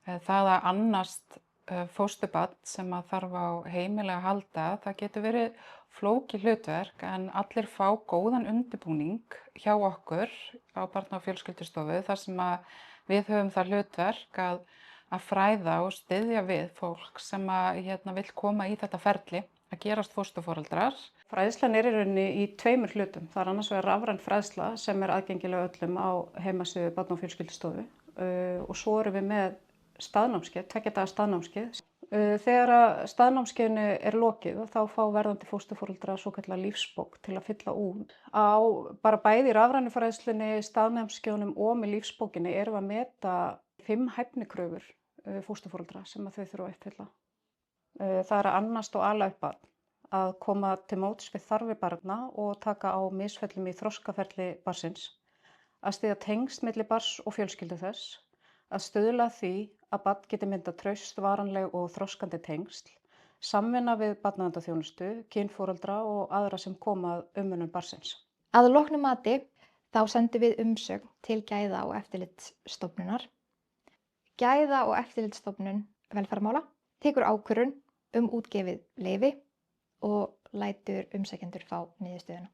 Það að annast fósturbarn sem að þarf á heimili að halda, það getur verið flókið hlutverk en allir fá góðan undirbúning hjá okkur á Barna- og fjölskyldustofu þar sem að við höfum það hlutverk að fræða og styðja við fólk sem að vill koma í þetta ferli að gerast fósturforeldrar. Fræðslan er í rauninni í tveimur hlutum. Það er annars vegar rafræn fræðsla sem er aðgengileg öllum á heimasíðu Barna- og fjölskyldustofu og svo erum við með staðnámskeið, 2 daga staðnámskeið. Þegar að staðnámskeiðinu er lokið þá fá verðandi fósturforeldrar svokallaða lífsbók til að fylla út. Á bara bæði í rafrænu fræðslunni, staðnámskeiðunum og með lífsbókinni erum við að meta 5 hæfnikröfur fósturforeldra sem að þau þurfa að uppfylla. Það er að annast og ala upp barn, að koma til móts við þarfir barna og taka á misfellum í þroskaferli barnsins, að styðja tengsl milli barns og fjölskyldu þess, að stuðla að því að barn geti myndað traust, varanleg og þroskandi tengsl, samvinna við barnaverndarþjónustu, kynforeldra og aðra sem koma að umönnun barnsins. Að loknu mati þá sendum við umsögn til Gæða- og eftirlitsstofnunar. Gæða- og eftirlitsstofnun velferðarmála tekur ákvörðun útgefið leyfi og lætur umsækjendur fá niðurstöðuna.